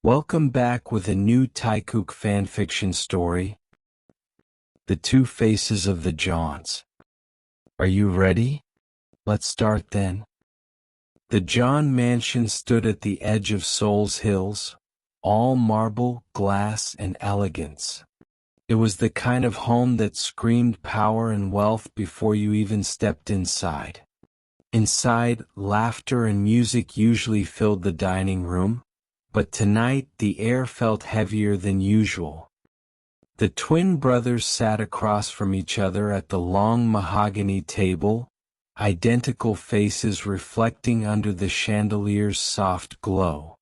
Welcome back with a new Taekook fanfiction story, The Two Faces of the JEONS. Are you ready? Let's start then. The JEON mansion stood at the edge of Seoul's hills, all marble, glass, and elegance. It was the kind of home that screamed power and wealth before you even stepped inside. Inside, laughter and music usually filled the dining room, but tonight the air felt heavier than usual. The twin brothers sat across from each other at the long mahogany table, identical faces reflecting under the chandelier's soft glow.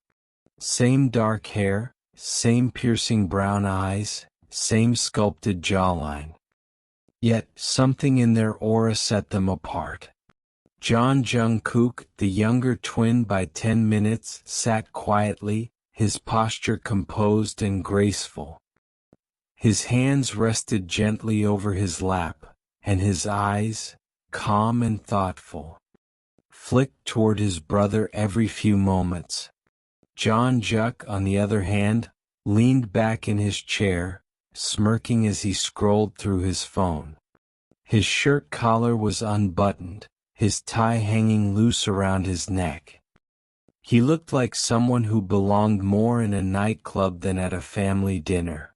Same dark hair, same piercing brown eyes, same sculpted jawline. Yet something in their aura set them apart. Jung-Kook, the younger twin by 10 minutes, sat quietly, his posture composed and graceful. His hands rested gently over his lap, and his eyes, calm and thoughtful, flicked toward his brother every few moments. Juk, on the other hand, leaned back in his chair, smirking as he scrolled through his phone. His shirt collar was unbuttoned, his tie hanging loose around his neck. He looked like someone who belonged more in a nightclub than at a family dinner.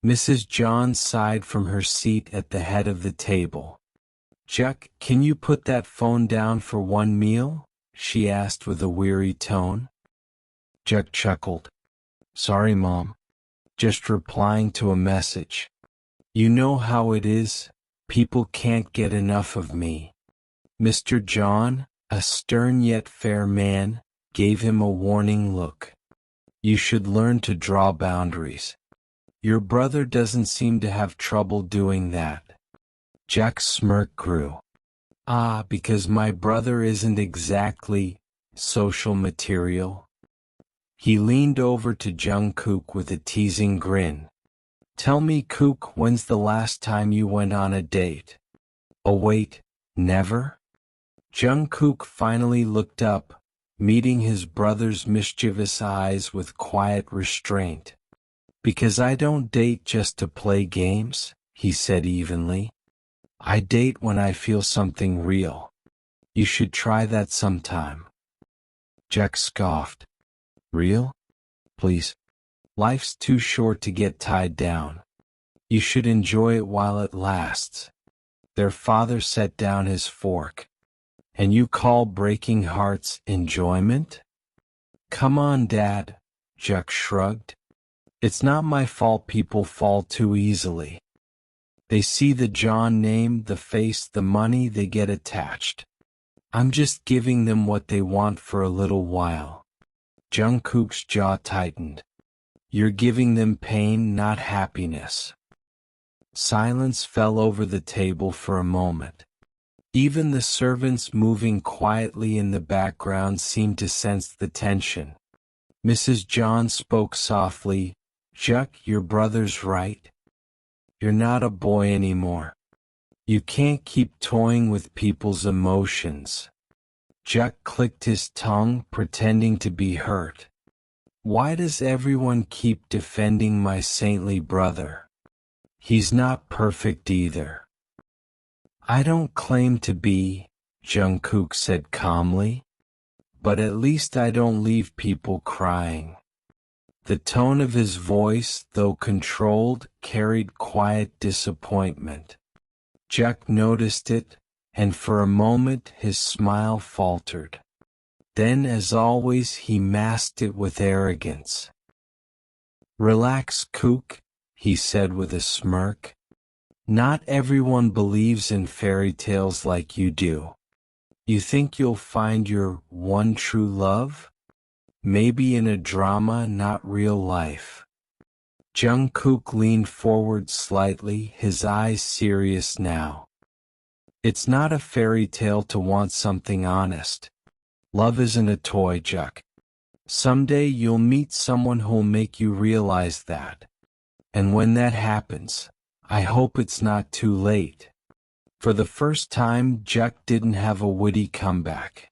Mrs. John sighed from her seat at the head of the table. "Juk, can you put that phone down for one meal?" she asked with a weary tone. Juk chuckled. "Sorry, Mom. Just replying to a message. You know how it is, people can't get enough of me." Mr. John, a stern yet fair man, gave him a warning look. "You should learn to draw boundaries. Your brother doesn't seem to have trouble doing that." Jack's smirk grew. Because my brother isn't exactly social material." He leaned over to Jungkook with a teasing grin. "Tell me, Kook, when's the last time you went on a date?" "Oh wait, never?" Jungkook finally looked up, meeting his brother's mischievous eyes with quiet restraint. "Because I don't date just to play games," he said evenly. "I date when I feel something real. You should try that sometime." Jack scoffed. "Real? Please. Life's too short to get tied down. You should enjoy it while it lasts." Their father set down his fork. "And you call breaking hearts enjoyment?" "Come on, Dad," Juk shrugged. "It's not my fault people fall too easily. They see the John name, the face, the money, they get attached. I'm just giving them what they want for a little while." Jungkook's jaw tightened. "You're giving them pain, not happiness." Silence fell over the table for a moment. Even the servants moving quietly in the background seemed to sense the tension. Mrs. John spoke softly. "Juk, your brother's right. You're not a boy anymore. You can't keep toying with people's emotions." Juk clicked his tongue, pretending to be hurt. "Why does everyone keep defending my saintly brother? He's not perfect either." "I don't claim to be," Jungkook said calmly. "But at least I don't leave people crying." The tone of his voice, though controlled, carried quiet disappointment. Juk noticed it, and for a moment his smile faltered. Then, as always, he masked it with arrogance. "Relax, Kook," he said with a smirk. "Not everyone believes in fairy tales like you do. You think you'll find your one true love? Maybe in a drama, not real life." Jungkook leaned forward slightly, his eyes serious now. "It's not a fairy tale to want something honest. Love isn't a toy, Juk. Someday you'll meet someone who'll make you realize that. And when that happens, I hope it's not too late." For the first time, Juk didn't have a witty comeback.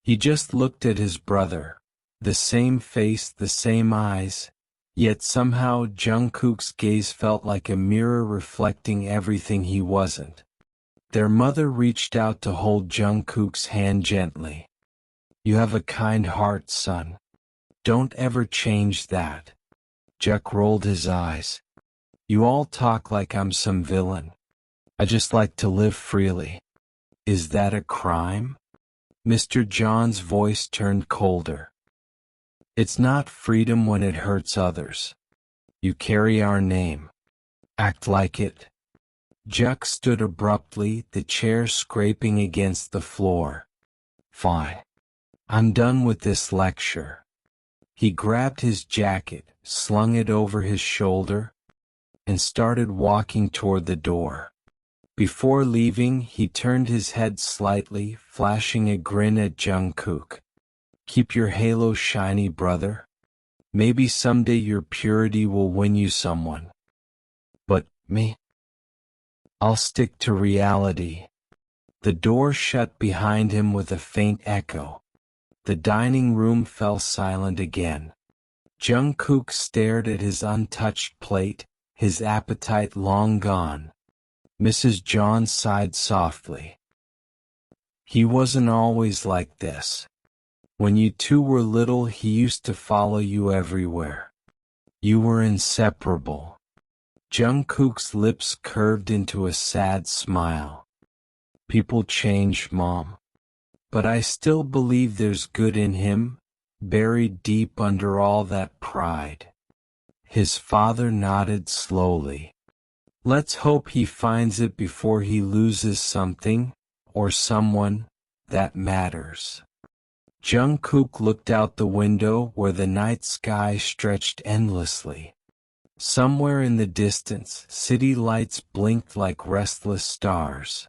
He just looked at his brother, The same face, the same eyes, yet somehow Jungkook's gaze felt like a mirror reflecting everything he wasn't. Their mother reached out to hold Jungkook's hand gently. "You have a kind heart, son. Don't ever change that." Juk rolled his eyes. "You all talk like I'm some villain. I just like to live freely." "Is that a crime?" Mr. John's voice turned colder. "It's not freedom when it hurts others. You carry our name. Act like it." Juk stood abruptly, the chair scraping against the floor. "Fine. I'm done with this lecture." He grabbed his jacket, slung it over his shoulder, and started walking toward the door. Before leaving, he turned his head slightly, flashing a grin at Jungkook. "Keep your halo shiny, brother. Maybe someday your purity will win you someone. But me? I'll stick to reality." The door shut behind him with a faint echo. The dining room fell silent again. Jungkook stared at his untouched plate, his appetite long gone. Mrs. John sighed softly. "He wasn't always like this. When you two were little, he used to follow you everywhere. You were inseparable." Jungkook's lips curved into a sad smile. "People change, Mom. But I still believe there's good in him, buried deep under all that pride." His father nodded slowly. "Let's hope he finds it before he loses something, or someone, that matters." Jungkook looked out the window where the night sky stretched endlessly. Somewhere in the distance, city lights blinked like restless stars.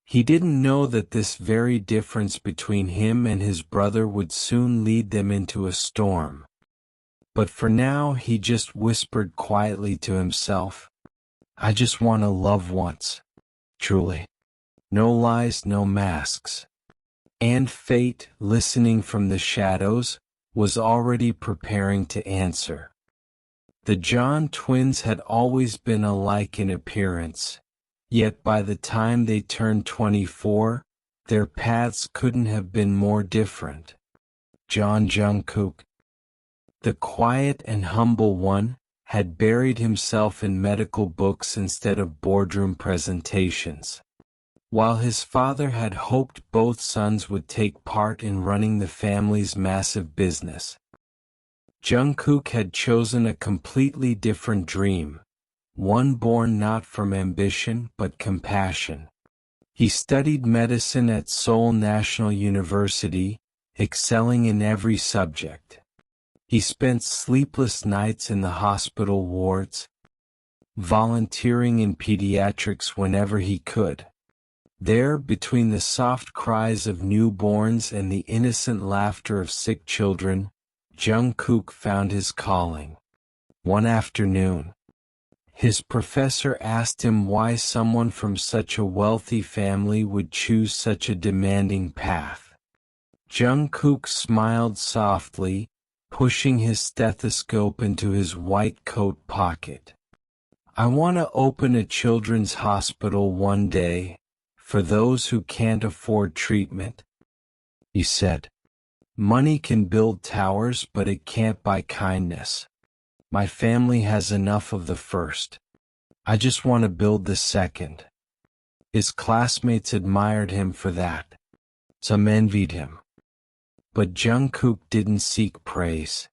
He didn't know that this very difference between him and his brother would soon lead them into a storm. But for now he just whispered quietly to himself, "I just want to love once. Truly. No lies, no masks." And fate, listening from the shadows, was already preparing to answer. The John twins had always been alike in appearance, yet by the time they turned 24, their paths couldn't have been more different. John Jungkook, the quiet and humble one, had buried himself in medical books instead of boardroom presentations. While his father had hoped both sons would take part in running the family's massive business, Jungkook had chosen a completely different dream, one born not from ambition but compassion. He studied medicine at Seoul National University, excelling in every subject. He spent sleepless nights in the hospital wards, volunteering in pediatrics whenever he could. There, between the soft cries of newborns and the innocent laughter of sick children, Jungkook found his calling. One afternoon, his professor asked him why someone from such a wealthy family would choose such a demanding path. Jungkook smiled softly, pushing his stethoscope into his white coat pocket. "I want to open a children's hospital one day, for those who can't afford treatment," he said. "Money can build towers, but it can't buy kindness. My family has enough of the first. I just want to build the second." His classmates admired him for that. Some envied him. But Jungkook didn't seek praise.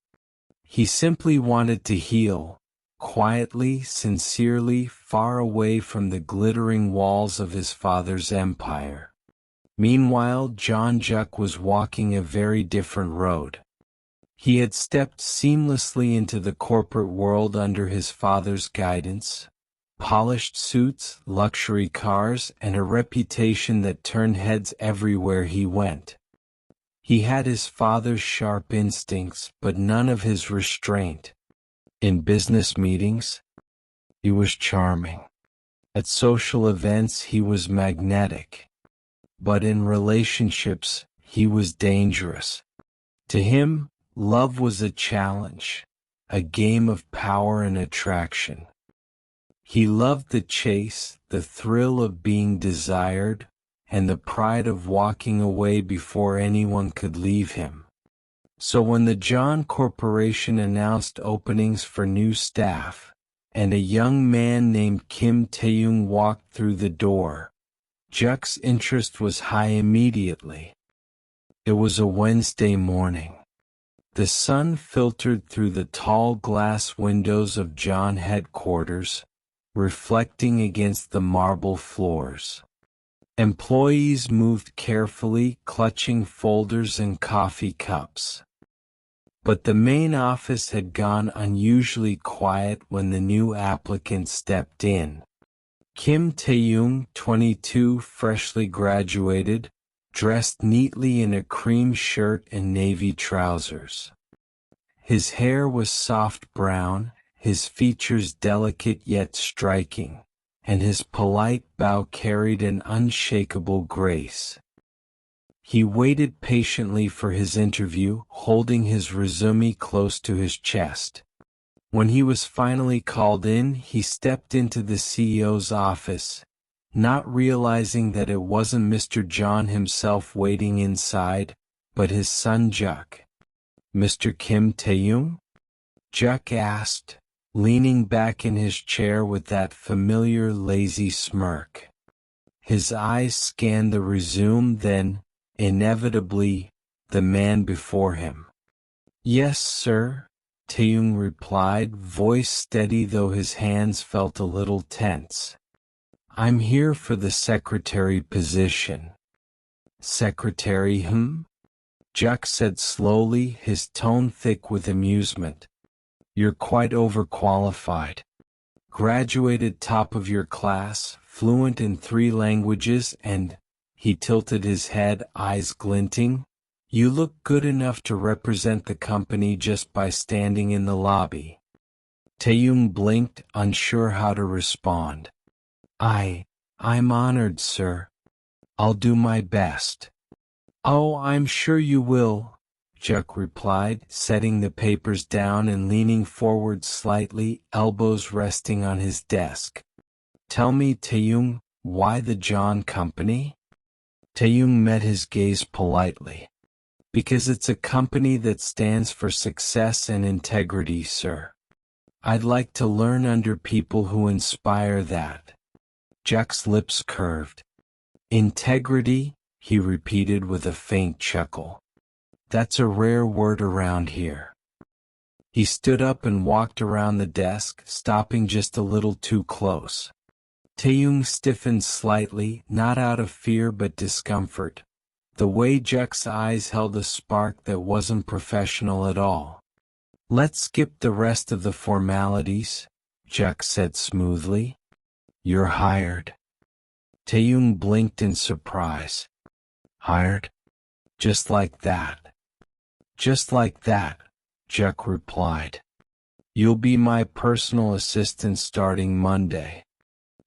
He simply wanted to heal, quietly, sincerely, far away from the glittering walls of his father's empire. Meanwhile, John Juk was walking a very different road. He had stepped seamlessly into the corporate world under his father's guidance. Polished suits, luxury cars, and a reputation that turned heads everywhere he went. He had his father's sharp instincts, but none of his restraint. In business meetings, he was charming. At social events, he was magnetic. But in relationships, he was dangerous. To him, love was a challenge, a game of power and attraction. He loved the chase, the thrill of being desired, and the pride of walking away before anyone could leave him. So when the John Corporation announced openings for new staff, and a young man named Kim Taeyoung walked through the door, Juk's interest was high immediately. It was a Wednesday morning. The sun filtered through the tall glass windows of John headquarters, reflecting against the marble floors. Employees moved carefully, clutching folders and coffee cups. But the main office had gone unusually quiet when the new applicant stepped in. Kim Taeyoung, 22, freshly graduated, dressed neatly in a cream shirt and navy trousers. His hair was soft brown, his features delicate yet striking, and his polite bow carried an unshakable grace. He waited patiently for his interview, holding his resume close to his chest. When he was finally called in, he stepped into the CEO's office, not realizing that it wasn't Mr. John himself waiting inside, but his son Juk. "Mr. Kim Taeyoung?" Juk asked, leaning back in his chair with that familiar lazy smirk. His eyes scanned the resume, then, inevitably, the man before him. "Yes, sir," Taeyoung replied, voice steady though his hands felt a little tense. "I'm here for the secretary position." "Secretary, Juk said slowly, his tone thick with amusement. "You're quite overqualified. Graduated top of your class, fluent in 3 languages, and," he tilted his head, eyes glinting, "you look good enough to represent the company just by standing in the lobby." Taeyoung blinked, unsure how to respond. I'm honored, sir. I'll do my best." "Oh, I'm sure you will," Juk replied, setting the papers down and leaning forward slightly, elbows resting on his desk. "Tell me, Taeyoung, why the John Company?" Taeyoung met his gaze politely. "Because it's a company that stands for success and integrity, sir. I'd like to learn under people who inspire that." Juk's lips curved. "Integrity," he repeated with a faint chuckle. "That's a rare word around here." He stood up and walked around the desk, stopping just a little too close. Taeyoung stiffened slightly, not out of fear but discomfort. The way Juk's eyes held a spark that wasn't professional at all. "Let's skip the rest of the formalities," Juk said smoothly. "You're hired." Taeyoung blinked in surprise. "Hired? Just like that?" "Just like that," Juk replied. "You'll be my personal assistant starting Monday.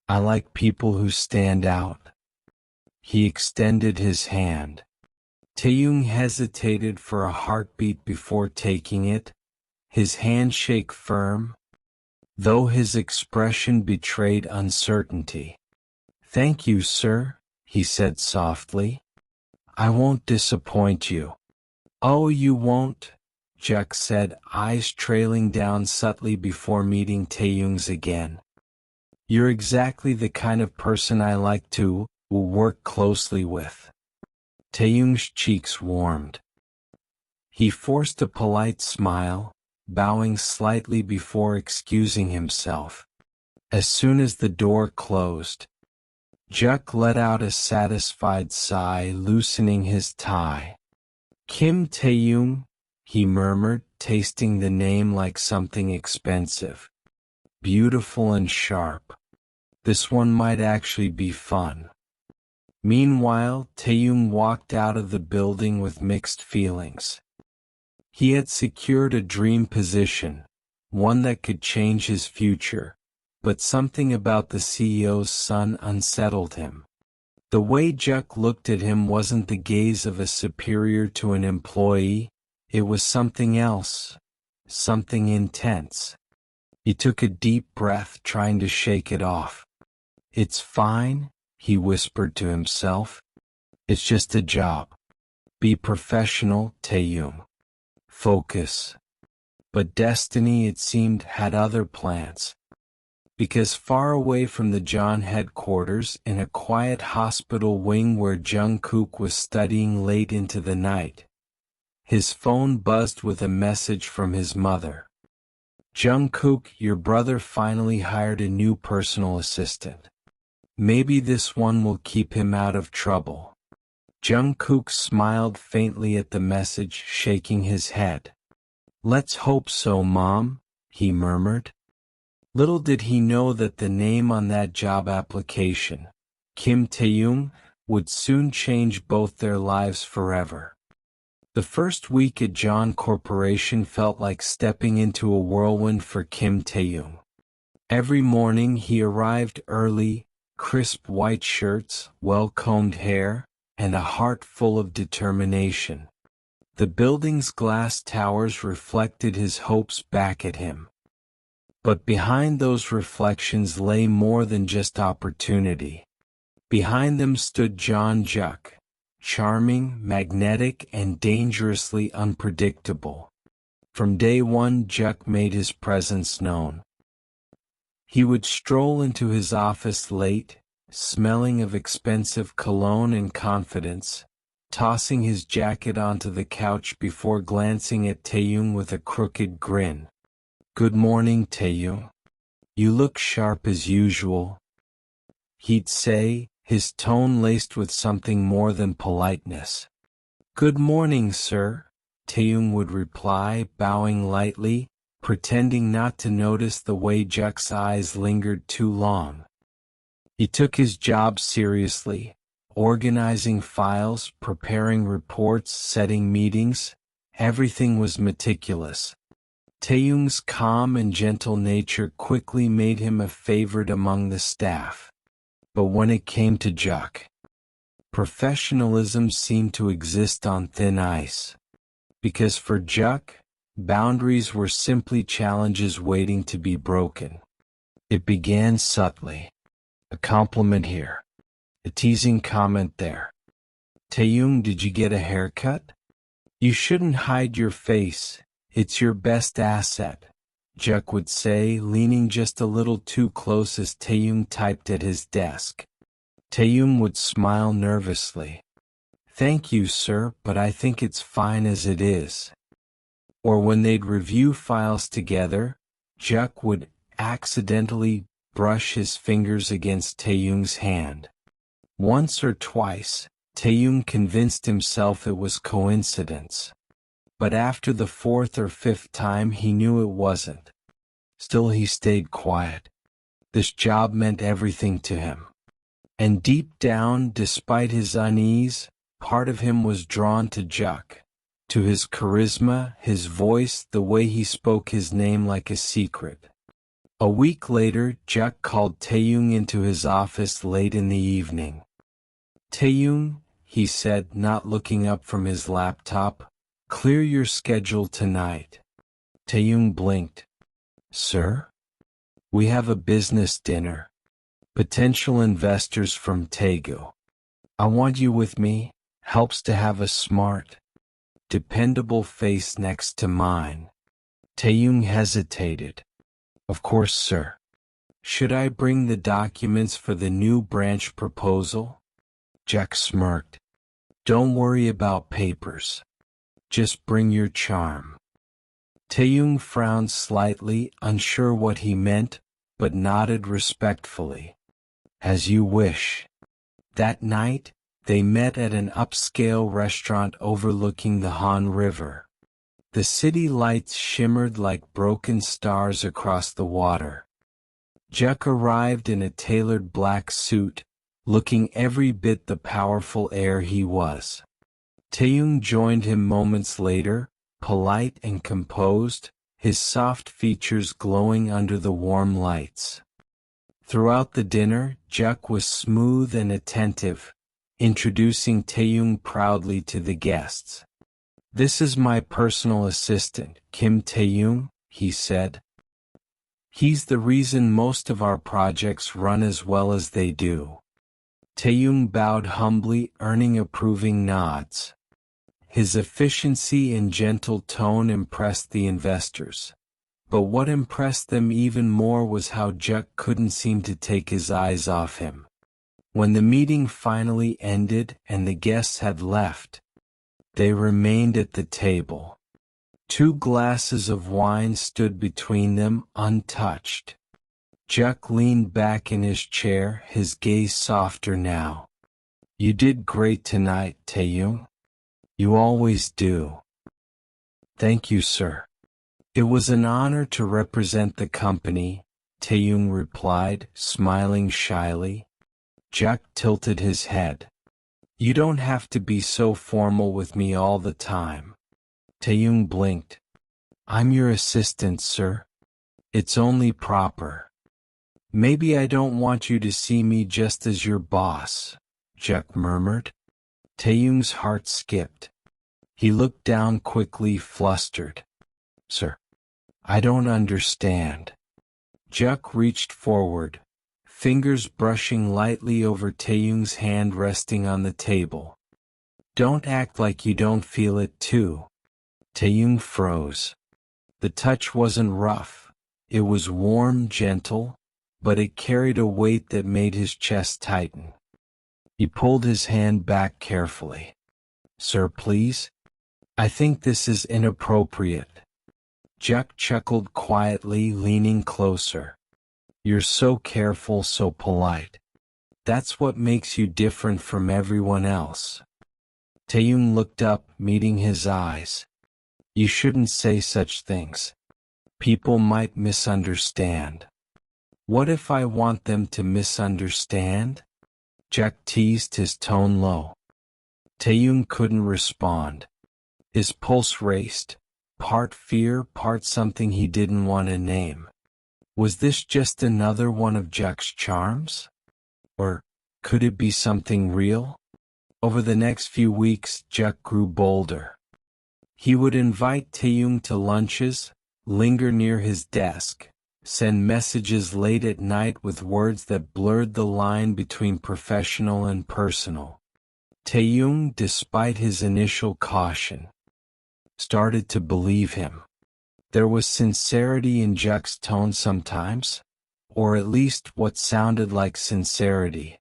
I like people who stand out." He extended his hand. Taeyoung hesitated for a heartbeat before taking it, his handshake firm, though his expression betrayed uncertainty. "Thank you, sir," he said softly. "I won't disappoint you." "Oh, you won't," Juk said, eyes trailing down subtly before meeting Taeyoung's again. "You're exactly the kind of person I like to work closely with." Taeyoung's cheeks warmed. He forced a polite smile, bowing slightly before excusing himself. As soon as the door closed, Juk let out a satisfied sigh, loosening his tie. "Kim Taeyoung," he murmured, tasting the name like something expensive. "Beautiful and sharp. This one might actually be fun." Meanwhile, Taeyoung walked out of the building with mixed feelings. He had secured a dream position, one that could change his future, but something about the CEO's son unsettled him. The way Juk looked at him wasn't the gaze of a superior to an employee, It was something else, something intense. He took a deep breath, trying to shake it off. "It's fine," he whispered to himself. "It's just a job. Be professional, Taeyoung. Focus." But destiny, it seemed, had other plans. Because far away from the JEONS headquarters, in a quiet hospital wing where Jungkook was studying late into the night, his phone buzzed with a message from his mother. "Jungkook, your brother finally hired a new personal assistant. Maybe this one will keep him out of trouble." Jungkook smiled faintly at the message, shaking his head. "Let's hope so, Mom," he murmured. Little did he know that the name on that job application, Kim Taeyoung, would soon change both their lives forever. The first week at JEONS Corporation felt like stepping into a whirlwind for Kim Taeyoung. Every morning he arrived early, crisp white shirts, well-combed hair, and a heart full of determination. The building's glass towers reflected his hopes back at him. But behind those reflections lay more than just opportunity. Behind them stood John Juk, charming, magnetic, and dangerously unpredictable. From day one, Juk made his presence known. He would stroll into his office late, smelling of expensive cologne and confidence, tossing his jacket onto the couch before glancing at Taeyoung with a crooked grin. "Good morning, Taeyoung. You look sharp as usual," he'd say, his tone laced with something more than politeness. "Good morning, sir," Taeyoung would reply, bowing lightly, pretending not to notice the way Juk's eyes lingered too long. He took his job seriously, organizing files, preparing reports, setting meetings. Everything was meticulous. Taeyoung's calm and gentle nature quickly made him a favorite among the staff. But when it came to Juk, professionalism seemed to exist on thin ice. Because for Juk, boundaries were simply challenges waiting to be broken. It began subtly. A compliment here, a teasing comment there. "Taeyoung, did you get a haircut? You shouldn't hide your face, it's your best asset," Juk would say, leaning just a little too close as Taeyoung typed at his desk. Taeyoung would smile nervously. "Thank you, sir, but I think it's fine as it is." Or when they'd review files together, Juk would accidentally brush his fingers against Taeyoung's hand. Once or twice, Taeyoung convinced himself it was coincidence. But after the fourth or fifth time he knew it wasn't. Still he stayed quiet. This job meant everything to him. And deep down, despite his unease, part of him was drawn to Juk, to his charisma, his voice, the way he spoke his name like a secret. A week later, Juk called Taeyoung into his office late in the evening. "Taeyoung," he said, not looking up from his laptop, "clear your schedule tonight." Taeyoung blinked. "Sir? We have a business dinner. Potential investors from Taegu. I want you with me. Helps to have a smart, dependable face next to mine." Taeyoung hesitated. "Of course, sir. Should I bring the documents for the new branch proposal?" Juk smirked. "Don't worry about papers. Just bring your charm." Taeyoung frowned slightly, unsure what he meant, but nodded respectfully. "As you wish." That night, they met at an upscale restaurant overlooking the Han River. The city lights shimmered like broken stars across the water. Juk arrived in a tailored black suit, looking every bit the powerful heir he was. Taeyoung joined him moments later, polite and composed, his soft features glowing under the warm lights. Throughout the dinner, Juk was smooth and attentive, introducing Taeyoung proudly to the guests. "This is my personal assistant, Kim Tae-young," he said. "He's the reason most of our projects run as well as they do." Tae-young bowed humbly, earning approving nods. His efficiency and gentle tone impressed the investors. But what impressed them even more was how Juk couldn't seem to take his eyes off him. When the meeting finally ended and the guests had left, they remained at the table. 2 glasses of wine stood between them, untouched. Juk leaned back in his chair, his gaze softer now. "You did great tonight, Tae-young. You always do." "Thank you, sir. It was an honor to represent the company," Tae-young replied, smiling shyly. Juk tilted his head. "You don't have to be so formal with me all the time." Tae-young blinked. "I'm your assistant, sir. It's only proper." "Maybe I don't want you to see me just as your boss," Juk murmured. Tae-young's heart skipped. He looked down quickly, flustered. "Sir, I don't understand." Juk reached forward, fingers brushing lightly over Tae-young's hand resting on the table. "Don't act like you don't feel it too." Tae-young froze. The touch wasn't rough. It was warm, gentle, but it carried a weight that made his chest tighten. He pulled his hand back carefully. "Sir, please? I think this is inappropriate." Juk chuckled quietly, leaning closer. "You're so careful, so polite. That's what makes you different from everyone else." Tae-young looked up, meeting his eyes. "You shouldn't say such things. People might misunderstand." "What if I want them to misunderstand?" Juk teased, his tone low. Tae-young couldn't respond. His pulse raced, part fear, part something he didn't want to name. Was this just another one of Juk's charms? Or could it be something real? Over the next few weeks, Juk grew bolder. He would invite Tae-young to lunches, linger near his desk, send messages late at night with words that blurred the line between professional and personal. Tae-young, despite his initial caution, started to believe him. There was sincerity in Juk's tone sometimes, or at least what sounded like sincerity.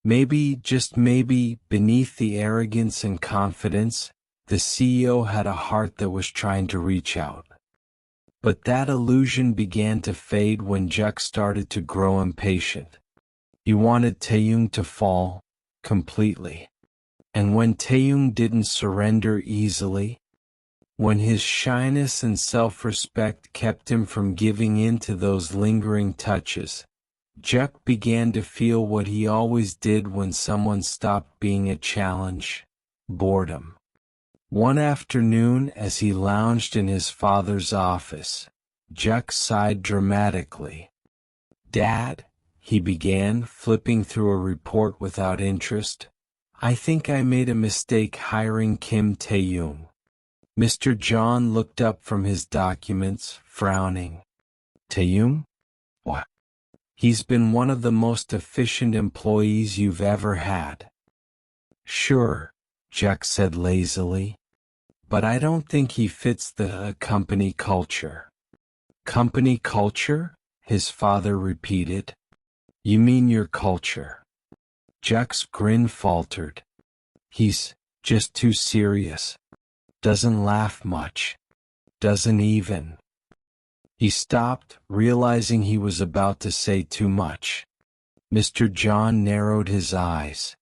Maybe, just maybe, beneath the arrogance and confidence, the CEO had a heart that was trying to reach out. But that illusion began to fade when Juk started to grow impatient. He wanted Tae-young to fall, completely. And when Tae-young didn't surrender easily, when his shyness and self-respect kept him from giving in to those lingering touches, Juk began to feel what he always did when someone stopped being a challenge: boredom. One afternoon, as he lounged in his father's office, Juk sighed dramatically. "Dad," he began, flipping through a report without interest, "I think I made a mistake hiring Kim Tae-young." Mr. John looked up from his documents, frowning. "Tae-young? What? He's been one of the most efficient employees you've ever had." "Sure," Juk said lazily. "But I don't think he fits the company culture." "Company culture?" his father repeated. "You mean your culture?" Juk's grin faltered. "He's just too serious. Doesn't laugh much. Doesn't even." He stopped, realizing he was about to say too much. Mr. John narrowed his eyes.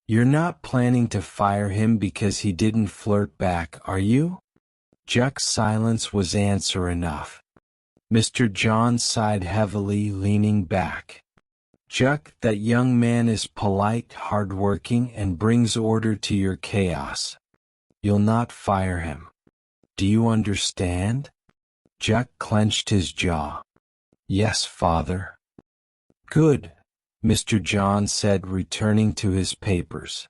"You're not planning to fire him because he didn't flirt back, are you?" Juk's silence was answer enough. Mr. John sighed heavily, leaning back. "Juk, that young man is polite, hardworking, and brings order to your chaos. You'll not fire him. Do you understand?" Juk clenched his jaw. "Yes, father." "Good," Mr. John said, returning to his papers.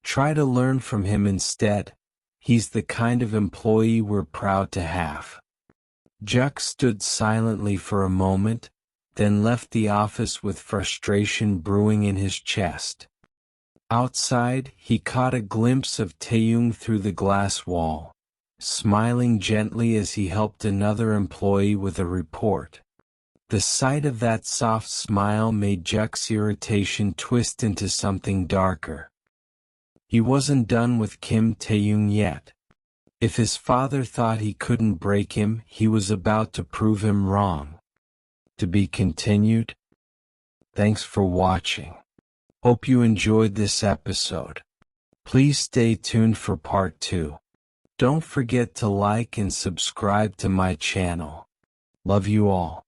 "Try to learn from him instead. He's the kind of employee we're proud to have. Juk stood silently for a moment, then left the office with frustration brewing in his chest. Outside, he caught a glimpse of Taeyoung through the glass wall, smiling gently as he helped another employee with a report. The sight of that soft smile made Juk's irritation twist into something darker. He wasn't done with Kim Taeyoung yet. If his father thought he couldn't break him, he was about to prove him wrong. To be continued? Thanks for watching. Hope you enjoyed this episode. Please stay tuned for part 2. Don't forget to like and subscribe to my channel. Love you all.